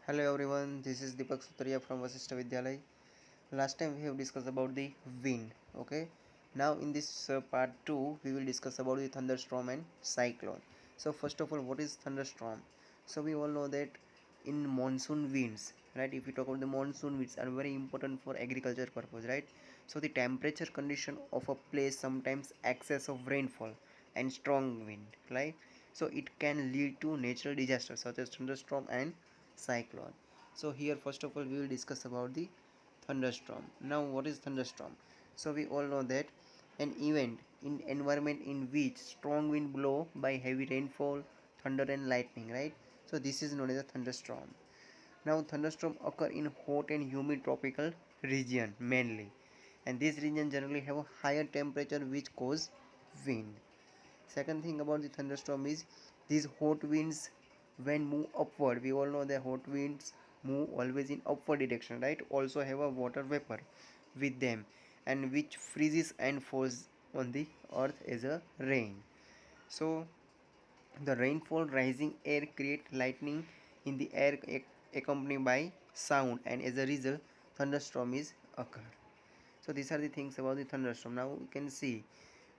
Hello everyone, this is Deepak from Vasishtha Vidyalay. Last time we have discussed about the wind, okay? Now in this part 2, we will discuss about the thunderstorm and cyclone. So first of all, what is thunderstorm? So we all know that in monsoon winds, right? If we talk about the monsoon winds are very important for agriculture purpose, right? So the temperature condition of a place sometimes excess of rainfall and strong wind, right? So it can lead to natural disasters such as thunderstorm and cyclone. So here first of all we will discuss about the thunderstorm. Now what is thunderstorm? So we all know that an event in environment in which strong wind blow by heavy rainfall, thunder and lightning, right? So this is known as a thunderstorm. Now thunderstorm occur in hot and humid tropical region mainly, and this region generally have a higher temperature which cause wind. Second thing about the thunderstorm is these hot winds when move upward. We all know that hot winds move always in upward direction, right? Also have a water vapor with them, and which freezes and falls on the earth as a rain. So the rainfall rising air create lightning in the air accompanied by sound, and as a result thunderstorm is occur. So these are the things about the thunderstorm. Now we can see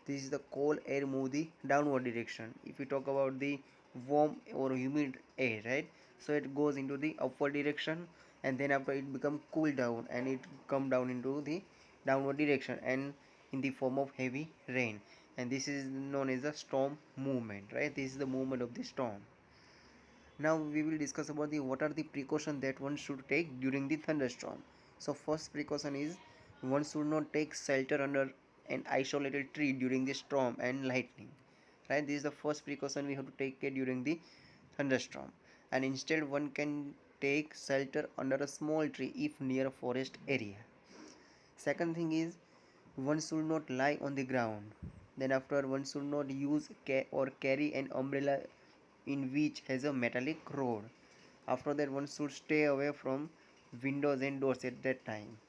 this is the cold air move the downward direction. If we talk about the warm or humid air, right? So it goes into the upward direction, and then after it become cool down and it come down into the downward direction and in the form of heavy rain, and this is known as the storm movement, right? This is the movement of the storm. Now we will discuss about the what are the precautions that one should take during the thunderstorm. So first precaution is one should not take shelter under an isolated tree during the storm and lightning, right? This is the first precaution we have to take care during the thunderstorm, and instead one can take shelter under a small tree if near a forest area. Second thing is one should not lie on the ground. Then after, one should not use or carry an umbrella in which has a metallic rod. After that, one should stay away from windows and doors at that time.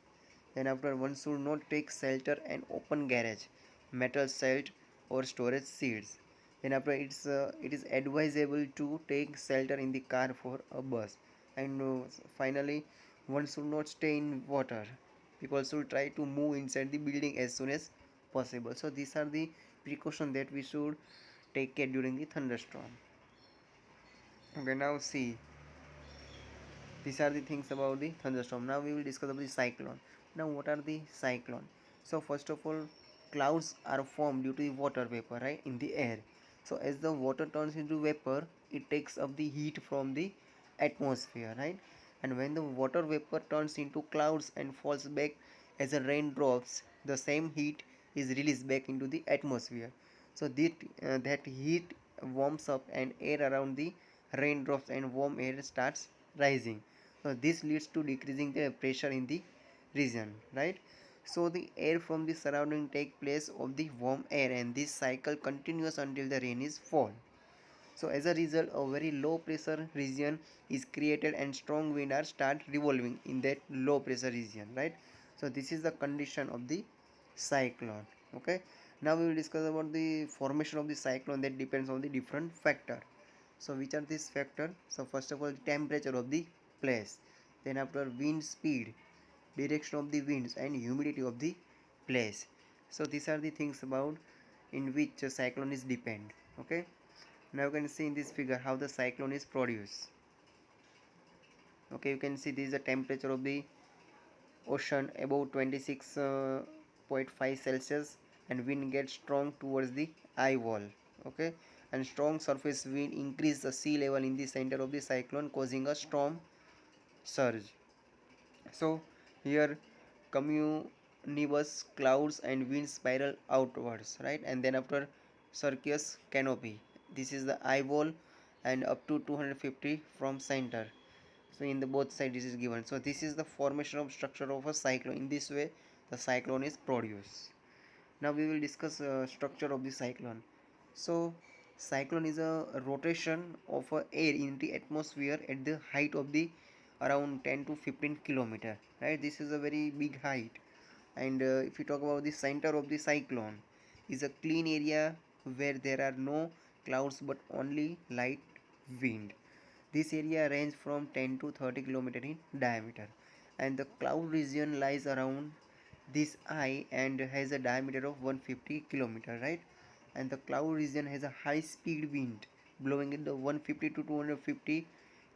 Then after, one should not take shelter and open garage, metal shelter or storage seats. Then after, it is advisable to take shelter in the car for a bus. And finally, one should not stay in water. People should try to move inside the building as soon as possible. So these are the precautions that we should take care during the thunderstorm. Okay, now see, these are the things about the thunderstorm. Now we will discuss about the cyclone. Now what are the cyclone? So first of all, clouds are formed due to the water vapor, right, in the air. So as the water turns into vapor, it takes up the heat from the atmosphere, right? And when the water vapor turns into clouds and falls back as a raindrops, the same heat is released back into the atmosphere. So that heat warms up and air around the raindrops, and warm air starts rising. So this leads to decreasing the pressure in the region, right? So the air from the surrounding take place of the warm air, and this cycle continues until the rain is fall. So as a result, a very low pressure region is created and strong wind are start revolving in that low pressure region, right? So this is the condition of the cyclone. Okay, now we will discuss about the formation of the cyclone. That depends on the different factor. So which are these factor? So first of all, temperature of the place, then after wind speed, direction of the winds, and humidity of the place. So these are the things about in which a cyclone is depend. Okay, now you can see in this figure how the cyclone is produced. Okay, you can see this is the temperature of the ocean above 26.5 Celsius, and wind gets strong towards the eye wall. Okay, and strong surface wind increase the sea level in the center of the cyclone, causing a storm surge. So here cumulonimbus clouds and wind spiral outwards, right? And then after, circus canopy, this is the eye wall, and up to 250 from center. So in the both side this is given. So this is the formation of structure of a cyclone. In this way the cyclone is produced. Now we will discuss structure of the cyclone. So cyclone is a rotation of air in the atmosphere at the height of the around 10 to 15 kilometer, right? This is a very big height. And if you talk about the center of the cyclone, is a clean area where there are no clouds but only light wind. This area range from 10 to 30 km in diameter, and the cloud region lies around this eye and has a diameter of 150 km, right? And the cloud region has a high speed wind blowing in the 150 to 250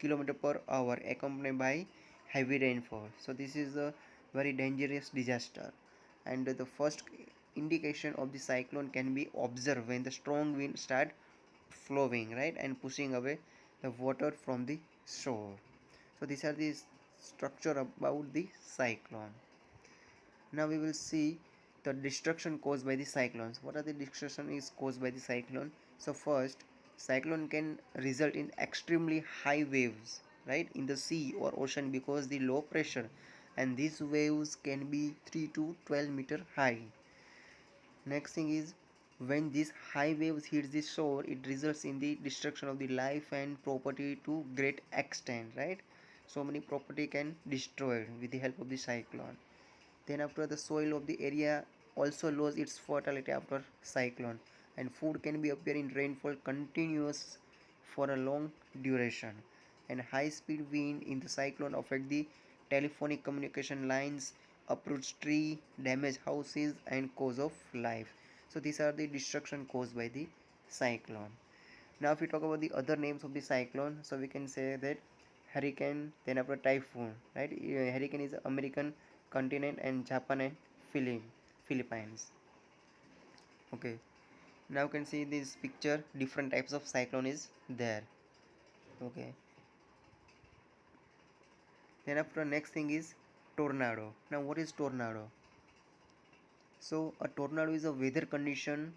km per hour, accompanied by heavy rainfall. So this is a very dangerous disaster, and the first indication of the cyclone can be observed when the strong wind start flowing, right, and pushing away the water from the shore. So these are the structure about the cyclone. Now we will see the destruction caused by the cyclones. What are the destruction is caused by the cyclone? So first, cyclone can result in extremely high waves, right, in the sea or ocean because the low pressure, and these waves can be 3 to 12-meter high. Next thing is, when these high waves hit the shore, it results in the destruction of the life and property to great extent, right? So many property can destroyed with the help of the cyclone. Then after, the soil of the area also lose its fertility after cyclone, and food can be appear in rainfall continuous for a long duration. And high speed wind in the cyclone affect the telephonic communication lines, uproots tree, damage houses, and cause of life. So these are the destruction caused by the cyclone. Now if we talk about the other names of the cyclone, so we can say that hurricane, then after typhoon, right? Hurricane is American continent and Japan and Philippines. Okay, now you can see this picture, different types of cyclone is there. Okay, then after, next thing is tornado. Now what is tornado? So a tornado is a weather condition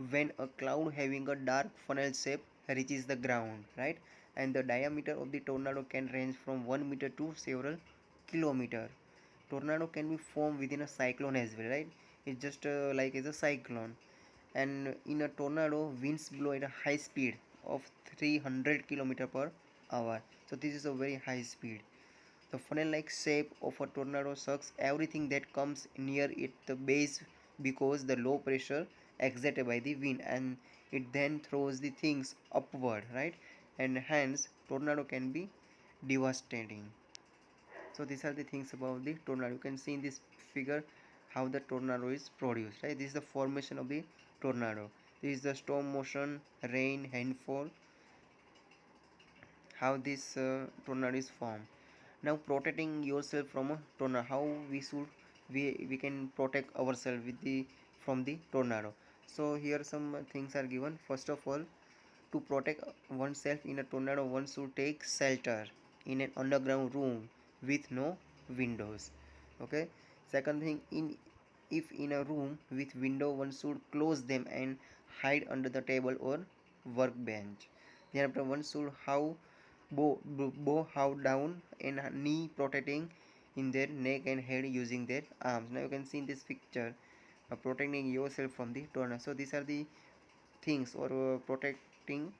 when a cloud having a dark funnel shape reaches the ground, right? And the diameter of the tornado can range from 1 meter to several kilometer. Tornado can be formed within a cyclone as well, right? It's just like it's a cyclone. And in a tornado, winds blow at a high speed of 300 kilometer per hour. So this is a very high speed. The funnel-like shape of a tornado sucks everything that comes near it the base because the low pressure exerted by the wind, and it then throws the things upward, right? And hence tornado can be devastating. So these are the things about the tornado. You can see in this figure how the tornado is produced, right? This is the formation of the tornado. This is the storm motion, rain, rainfall, how this tornado is formed. Now protecting yourself from a tornado, how we can protect ourselves with the from the tornado. So here some things are given. First of all, to protect oneself in a tornado, one should take shelter in an underground room with no windows. Okay. Second thing, in if in a room with window, one should close them and hide under the table or workbench. Then after, one should how bow how down and knee protecting in their neck and head using their arms. Now you can see in this picture protecting yourself from the tornado. So these are the things or protecting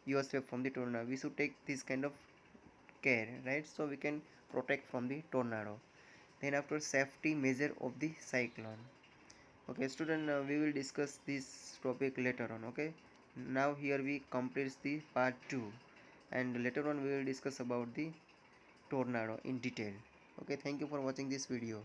yourself from the tornado. We should take this kind of care, right? So we can protect from the tornado. Then after, safety measure of the cyclone. Okay student, we will discuss this topic later on. Okay, now here we complete the part 2, and later on we will discuss about the tornado in detail. Okay, thank you for watching this video.